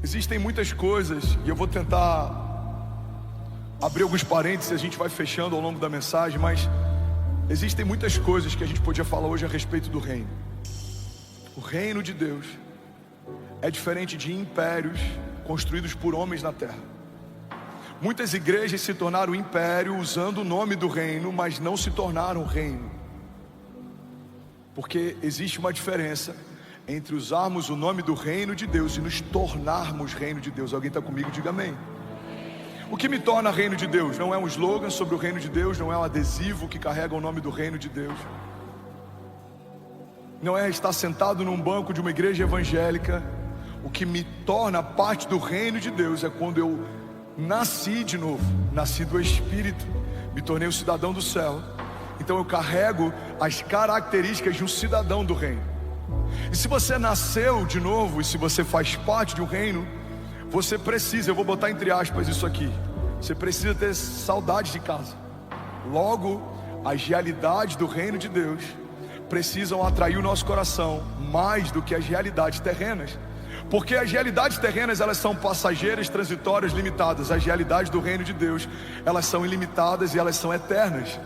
Existem muitas coisas, e eu vou tentar abrir alguns parênteses, a gente vai fechando ao longo da mensagem, mas existem muitas coisas que a gente podia falar hoje a respeito do reino. O reino de Deus é diferente de impérios construídos por homens na terra. Muitas igrejas se tornaram império usando o nome do reino, mas não se tornaram reino. Porque existe uma diferença entre usarmos o nome do reino de Deus e nos tornarmos reino de Deus. Alguém está comigo? Diga amém. O que me torna reino de Deus? Não é um slogan sobre o reino de Deus, não é um adesivo que carrega o nome do reino de Deus, não é estar sentado num banco de uma igreja evangélica. O que me torna parte do reino de Deus é quando eu nasci de novo, nasci do Espírito, me tornei um cidadão do céu. Então eu carrego as características de um cidadão do reino. E se você nasceu de novo, e se você faz parte de um reino, você precisa, eu vou botar entre aspas isso aqui, você precisa ter saudade de casa. Logo, as realidades do reino de Deus precisam atrair o nosso coração mais do que as realidades terrenas. Porque as realidades terrenas, elas são passageiras, transitórias, limitadas. As realidades do reino de Deus, elas são ilimitadas e elas são eternas.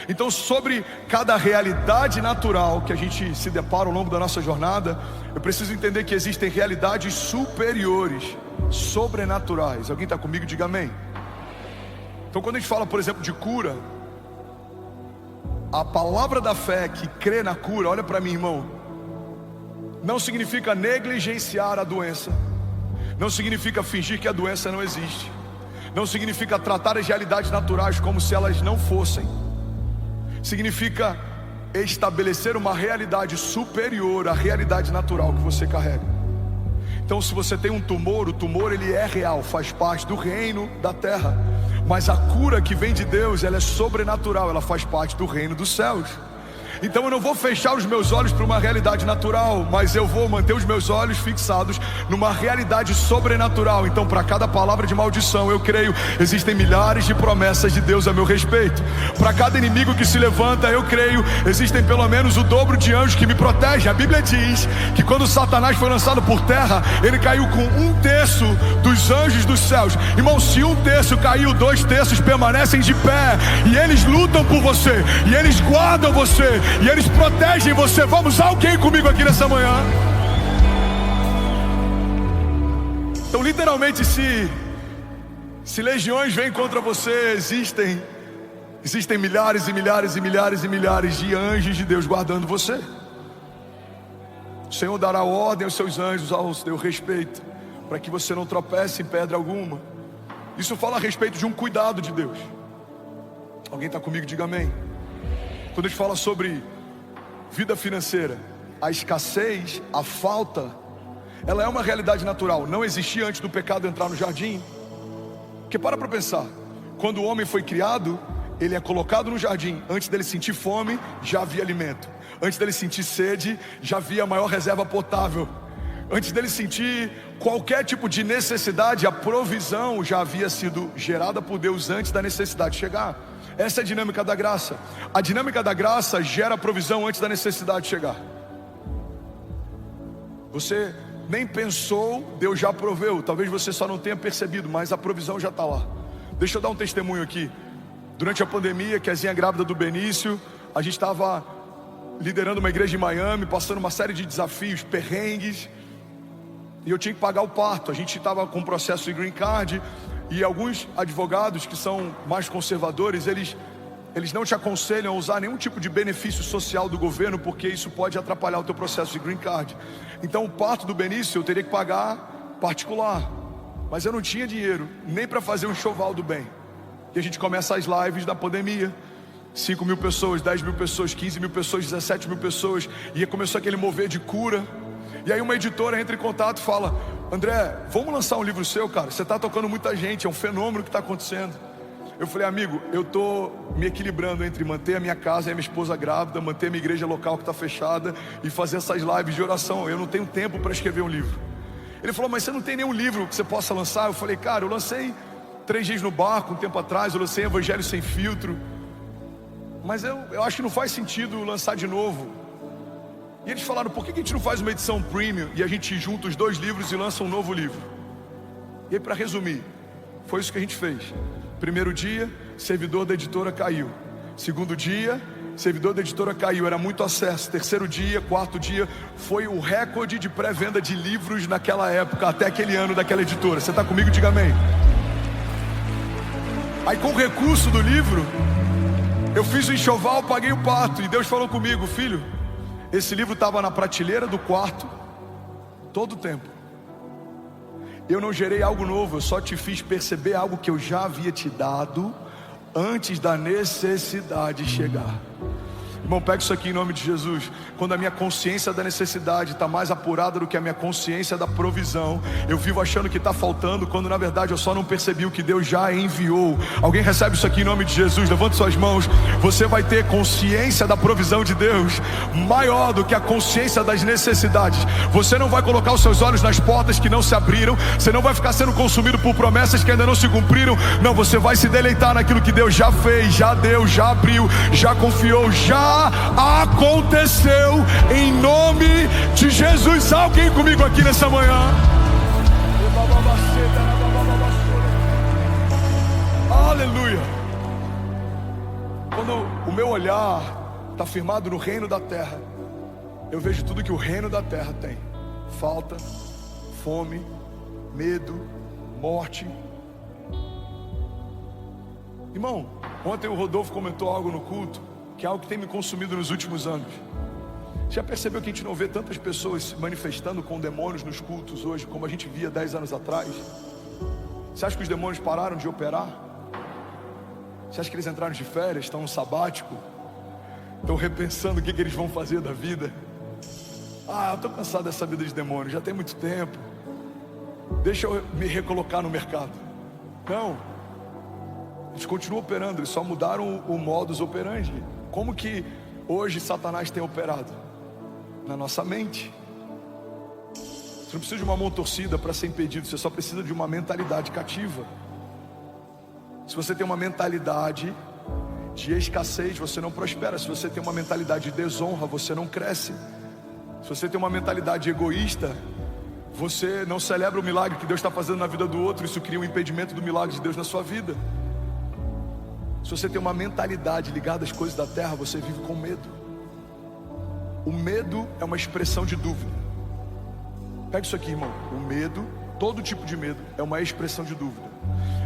Então, sobre cada realidade natural que a gente se depara ao longo da nossa jornada, eu preciso entender que existem realidades superiores, sobrenaturais. Alguém está comigo? Diga amém. Então, quando a gente fala, por exemplo, de cura, a palavra da fé que crê na cura, olha para mim, irmão, não significa negligenciar a doença, não significa fingir que a doença não existe, não significa tratar as realidades naturais como se elas não fossem. Significa estabelecer uma realidade superior à realidade natural que você carrega. Então, se você tem um tumor, o tumor ele é real, faz parte do reino da terra. Mas a cura que vem de Deus, ela é sobrenatural, ela faz parte do reino dos céus. Então eu não vou fechar os meus olhos para uma realidade natural, mas eu vou manter os meus olhos fixados numa realidade sobrenatural. Então, para cada palavra de maldição, eu creio, existem milhares de promessas de Deus a meu respeito. Para cada inimigo que se levanta, eu creio, existem pelo menos o dobro de anjos que me protegem. A Bíblia diz que quando Satanás foi lançado por terra, ele caiu com 1/3 dos anjos dos céus. Irmão, se 1/3 caiu, 2/3 permanecem de pé, e eles lutam por você, e eles guardam você, e eles protegem você. Vamos, alguém comigo aqui nessa manhã? Então, literalmente, se legiões vêm contra você, existem milhares e milhares e milhares e milhares de anjos de Deus guardando você. O Senhor dará ordem aos seus anjos ao seu respeito, para que você não tropece em pedra alguma. Isso fala a respeito de um cuidado de Deus. Alguém está comigo? Diga amém. Quando a gente fala sobre vida financeira, a escassez, a falta, ela é uma realidade natural. Não existia antes do pecado entrar no jardim. Porque para pensar, quando o homem foi criado, ele é colocado no jardim. Antes dele sentir fome, já havia alimento. Antes dele sentir sede, já havia a maior reserva potável. Antes dele sentir qualquer tipo de necessidade, a provisão já havia sido gerada por Deus antes da necessidade chegar. Essa é a dinâmica da graça. A dinâmica da graça gera provisão antes da necessidade chegar. Você nem pensou, Deus já proveu. Talvez você só não tenha percebido, mas a provisão já está lá. Deixa eu dar um testemunho aqui. Durante a pandemia, Kezinha grávida do Benício, a gente estava liderando uma igreja em Miami, passando uma série de desafios, perrengues, e eu tinha que pagar o parto. A gente estava com um processo de green card, e alguns advogados que são mais conservadores, eles não te aconselham a usar nenhum tipo de benefício social do governo, porque isso pode atrapalhar o teu processo de green card. Então o parto do Benício eu teria que pagar particular, mas eu não tinha dinheiro nem para fazer um enxoval do bem. E a gente começa as lives da pandemia, 5.000 pessoas, 10.000 pessoas, 15.000 pessoas, 17.000 pessoas, e começou aquele mover de cura. E aí uma editora entra em contato e fala: André, vamos lançar um livro seu, cara, você está tocando muita gente, é um fenômeno que está acontecendo. Eu falei: amigo, eu estou me equilibrando entre manter a minha casa e a minha esposa grávida, manter a minha igreja local que está fechada e fazer essas lives de oração, eu não tenho tempo para escrever um livro. Ele falou: mas você não tem nenhum livro que você possa lançar? Eu falei: cara, eu lancei 3 dias no barco um tempo atrás, eu lancei Evangelho Sem Filtro, mas eu acho que não faz sentido lançar de novo. E eles falaram: por que a gente não faz uma edição premium e a gente junta os 2 livros e lança um novo livro? E aí, para resumir, foi isso que a gente fez. Primeiro dia, servidor da editora caiu. Segundo dia, servidor da editora caiu, era muito acesso. Terceiro dia, quarto dia, foi o recorde de pré-venda de livros naquela época, até aquele ano daquela editora. Você está comigo? Diga amém. Aí, com o recurso do livro, eu fiz o enxoval, paguei o pato. E Deus falou comigo: filho, esse livro estava na prateleira do quarto todo o tempo. Eu não gerei algo novo, eu só te fiz perceber algo que eu já havia te dado antes da necessidade chegar. Irmão, pega isso aqui em nome de Jesus. Quando a minha consciência da necessidade está mais apurada do que a minha consciência da provisão, eu vivo achando que está faltando, quando na verdade eu só não percebi o que Deus já enviou. Alguém recebe isso aqui em nome de Jesus? Levante suas mãos. Você vai ter consciência da provisão de Deus maior do que a consciência das necessidades. Você não vai colocar os seus olhos nas portas que não se abriram. Você não vai ficar sendo consumido por promessas que ainda não se cumpriram. Não, você vai se deleitar naquilo que Deus já fez, já deu, já abriu, já confiou, já aconteceu, em nome de Jesus. Alguém comigo aqui nessa manhã? Aleluia. Quando o meu olhar está firmado no reino da terra, eu vejo tudo que o reino da terra tem: falta, fome, medo, morte. Irmão, ontem o Rodolfo comentou algo no culto, que é algo que tem me consumido nos últimos anos. Já percebeu que a gente não vê tantas pessoas se manifestando com demônios nos cultos hoje, como a gente via 10 anos atrás? Você acha que os demônios pararam de operar? Você acha que eles entraram de férias, estão no sabático? Estão repensando o que eles vão fazer da vida? Eu estou cansado dessa vida de demônio, já tem muito tempo. Deixa eu me recolocar no mercado. Não, eles continuam operando, eles só mudaram o modus operandi. Como que hoje Satanás tem operado? Na nossa mente. Você não precisa de uma mão torcida para ser impedido, você só precisa de uma mentalidade cativa. Se você tem uma mentalidade de escassez, você não prospera. Se você tem uma mentalidade de desonra, você não cresce. Se você tem uma mentalidade egoísta, você não celebra o milagre que Deus está fazendo na vida do outro. Isso cria um impedimento do milagre de Deus na sua vida. Se você tem uma mentalidade ligada às coisas da terra, você vive com medo. O medo é uma expressão de dúvida. Pega isso aqui, irmão. O medo, todo tipo de medo, é uma expressão de dúvida.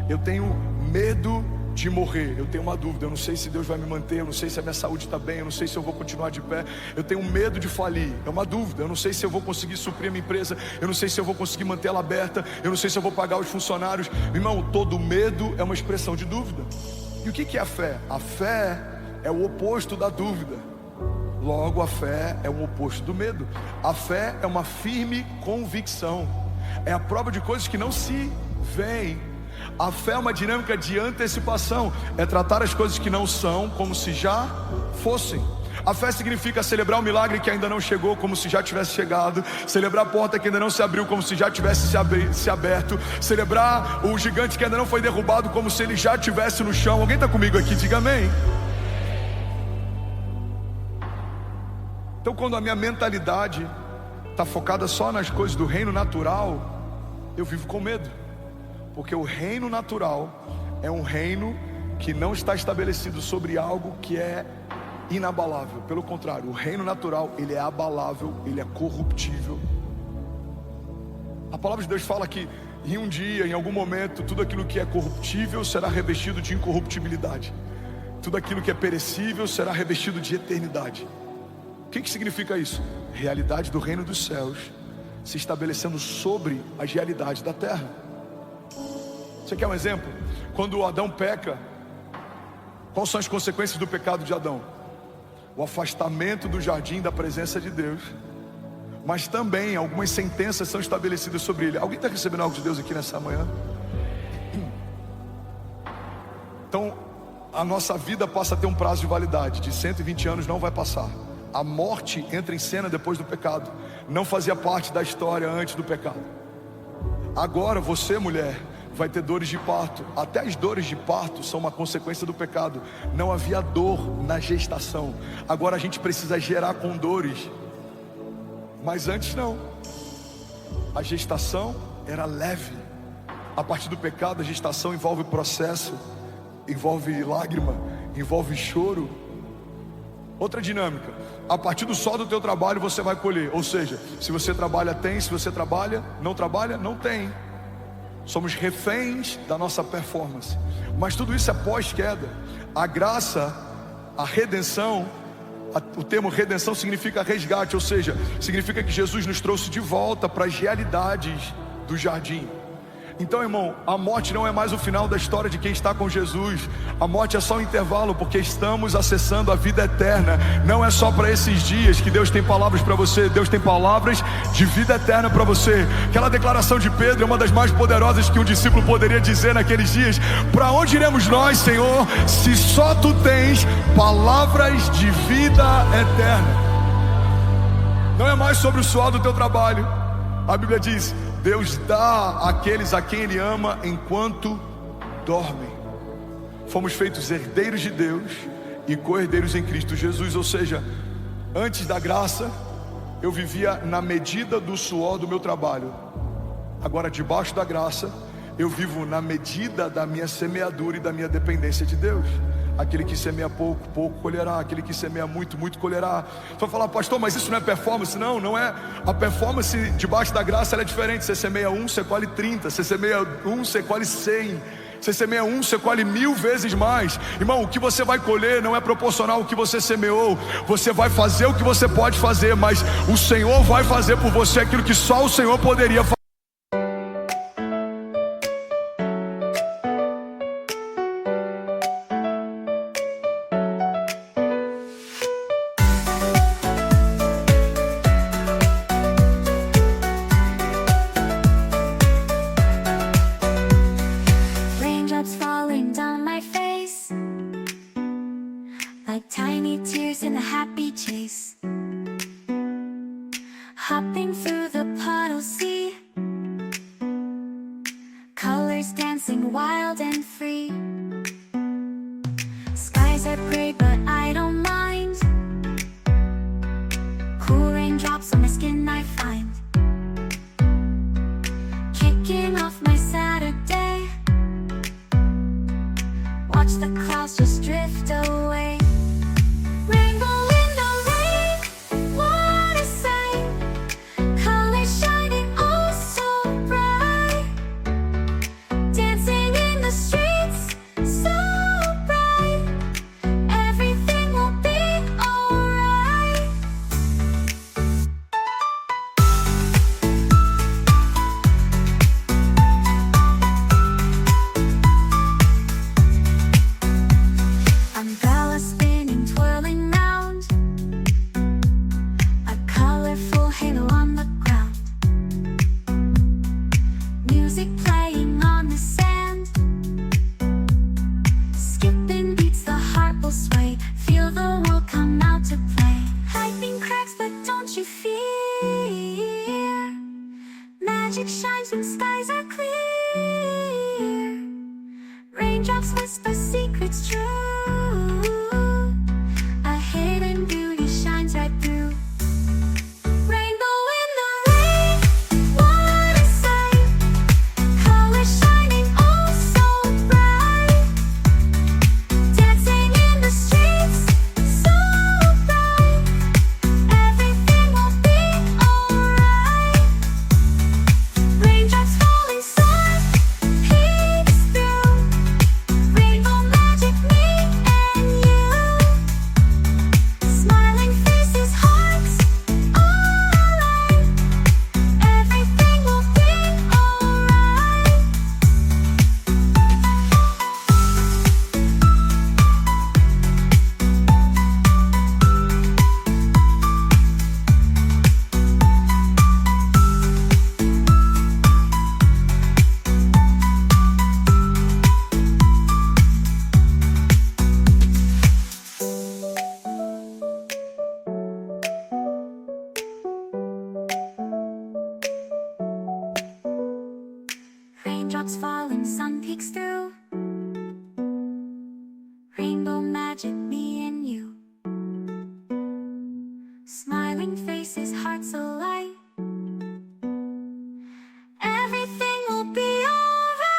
Eu tenho medo de morrer, eu tenho uma dúvida, eu não sei se Deus vai me manter, eu não sei se a minha saúde está bem, eu não sei se eu vou continuar de pé. Eu tenho medo de falir, é uma dúvida, eu não sei se eu vou conseguir suprir a minha empresa, eu não sei se eu vou conseguir manter ela aberta, eu não sei se eu vou pagar os funcionários. Irmão, todo medo é uma expressão de dúvida. E o que é a fé? A fé é o oposto da dúvida. Logo, a fé é o oposto do medo. A fé é uma firme convicção. É a prova de coisas que não se veem. A fé é uma dinâmica de antecipação. É tratar as coisas que não são como se já fossem. A fé significa celebrar o milagre que ainda não chegou como se já tivesse chegado. Celebrar a porta que ainda não se abriu como se já tivesse se aberto. Celebrar o gigante que ainda não foi derrubado como se ele já estivesse no chão. Alguém está comigo aqui? Diga amém. Então, quando a minha mentalidade está focada só nas coisas do reino natural, eu vivo com medo. Porque o reino natural é um reino que não está estabelecido sobre algo que é inabalável. Pelo contrário, o reino natural, ele é abalável, ele é corruptível. A palavra de Deus fala que em um dia, em algum momento, tudo aquilo que é corruptível será revestido de incorruptibilidade. Tudo aquilo que é perecível será revestido de eternidade. O que significa isso? Realidade do reino dos céus se estabelecendo sobre as realidades da terra. Você quer um exemplo? Quando Adão peca, quais são as consequências do pecado de Adão? O afastamento do jardim da presença de Deus. Mas também algumas sentenças são estabelecidas sobre ele. Alguém está recebendo algo de Deus aqui nessa manhã? Então, a nossa vida passa a ter um prazo de validade de 120 anos, não vai passar. A morte entra em cena depois do pecado. Não fazia parte da história antes do pecado. Agora você, mulher, vai ter dores de parto. Até as dores de parto são uma consequência do pecado. Não havia dor na gestação. Agora a gente precisa gerar com dores. Mas antes não. A gestação era leve. A partir do pecado, a gestação envolve processo, envolve lágrima, envolve choro. Outra dinâmica: a partir do sol do teu trabalho você vai colher. Ou seja, se você trabalha, tem. Se você trabalha, não tem. Somos reféns da nossa performance. Mas tudo isso é pós-queda. A graça, a redenção, o termo redenção significa resgate. Ou seja, significa que Jesus nos trouxe de volta para as realidades do jardim. Então, irmão, a morte não é mais o final da história de quem está com Jesus. A morte é só um intervalo, porque estamos acessando a vida eterna. Não é só para esses dias que Deus tem palavras para você. Deus tem palavras de vida eterna para você. Aquela declaração de Pedro é uma das mais poderosas que um discípulo poderia dizer naqueles dias. Para onde iremos nós, Senhor, se só Tu tens palavras de vida eterna? Não é mais sobre o suor do teu trabalho. A Bíblia diz: Deus dá àqueles a quem Ele ama enquanto dormem. Fomos feitos herdeiros de Deus e co-herdeiros em Cristo Jesus. Ou seja, antes da graça, eu vivia na medida do suor do meu trabalho. Agora, debaixo da graça, eu vivo na medida da minha semeadura e da minha dependência de Deus. Aquele que semeia pouco, pouco colherá. Aquele que semeia muito, muito colherá. Você vai falar: pastor, mas isso não é performance? Não, não é. A performance debaixo da graça ela é diferente. Você semeia 1, você colhe 30. Você semeia 1, você colhe 100. Você semeia 1, você colhe 1000 vezes mais. Irmão, o que você vai colher não é proporcional ao que você semeou. Você vai fazer o que você pode fazer, mas o Senhor vai fazer por você aquilo que só o Senhor poderia fazer. Like tiny tears in a happy chase, hopping through the puddle sea, colors dancing wild and free. Skies are gray but I don't mind, cool raindrops on my skin I find, kicking off my Saturday, watch the clouds just drift away. Magic shines when skies are clear, raindrops whisper secrets true, a hidden beauty shines right through. Rainbow in the rain, what a sight, colors shining oh so bright, dancing in the streets so bright, everything will be alright. Raindrops falling soft, peeks through, rainbow magic me and you, smiling faces, hearts alive, everything will be alright. Raindrops falling, sun peeks through, rainbow magic, me and you, smiling faces, hearts alight, everything will be alright.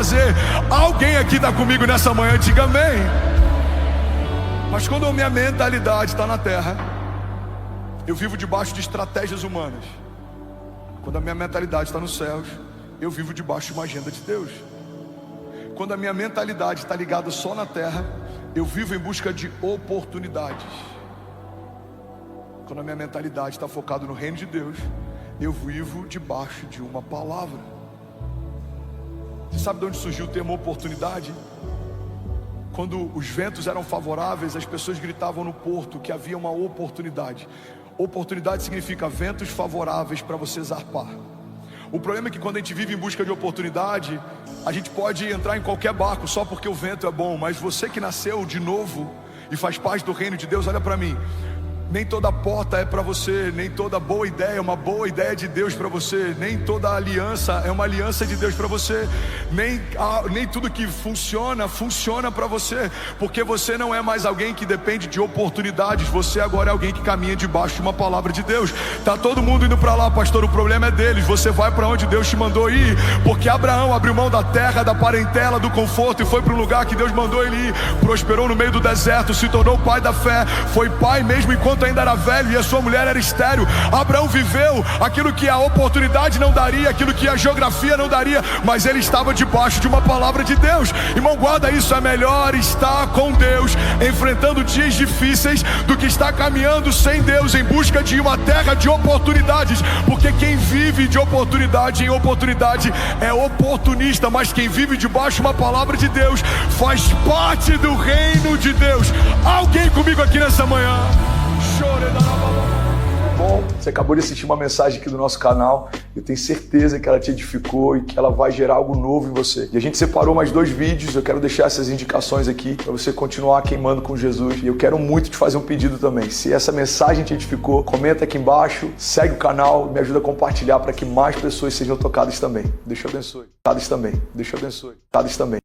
fazer. Alguém aqui está comigo nessa manhã, diga amém. Mas quando a minha mentalidade está na terra, eu vivo debaixo de estratégias humanas. Quando a minha mentalidade está nos céus, eu vivo debaixo de uma agenda de Deus. Quando a minha mentalidade está ligada só na terra, eu vivo em busca de oportunidades. Quando a minha mentalidade está focada no reino de Deus, eu vivo debaixo de uma palavra. Você sabe de onde surgiu o termo oportunidade? Quando os ventos eram favoráveis, as pessoas gritavam no porto que havia uma oportunidade. Oportunidade significa ventos favoráveis para você zarpar. O problema é que quando a gente vive em busca de oportunidade, a gente pode entrar em qualquer barco só porque o vento é bom. Mas você que nasceu de novo e faz parte do reino de Deus, olha para mim. Nem toda porta é para você, nem toda boa ideia é uma boa ideia de Deus para você, nem toda aliança é uma aliança de Deus para você, nem tudo que funciona para você, porque você não é mais alguém que depende de oportunidades, você agora é alguém que caminha debaixo de uma palavra de Deus. Tá todo mundo indo para lá, pastor, o problema é deles, você vai para onde Deus te mandou ir, porque Abraão abriu mão da terra, da parentela, do conforto e foi para um lugar que Deus mandou ele ir, prosperou no meio do deserto, se tornou pai da fé, foi pai mesmo enquanto ainda era velho e a sua mulher era estéril. Abraão viveu aquilo que a oportunidade não daria, aquilo que a geografia não daria, mas ele estava debaixo de uma palavra de Deus. Irmão, guarda isso, é melhor estar com Deus enfrentando dias difíceis do que estar caminhando sem Deus em busca de uma terra de oportunidades, porque quem vive de oportunidade em oportunidade é oportunista, mas quem vive debaixo de uma palavra de Deus faz parte do reino de Deus. Alguém comigo aqui nessa manhã? Bom, você acabou de assistir uma mensagem aqui do nosso canal. Eu tenho certeza que ela te edificou e que ela vai gerar algo novo em você. E a gente separou mais 2 vídeos. Eu quero deixar essas indicações aqui para você continuar queimando com Jesus. E eu quero muito te fazer um pedido também. Se essa mensagem te edificou, comenta aqui embaixo, segue o canal, me ajuda a compartilhar para que mais pessoas sejam tocadas também. Deus te abençoe. Tocadas também. Deus te abençoe. Tocadas também.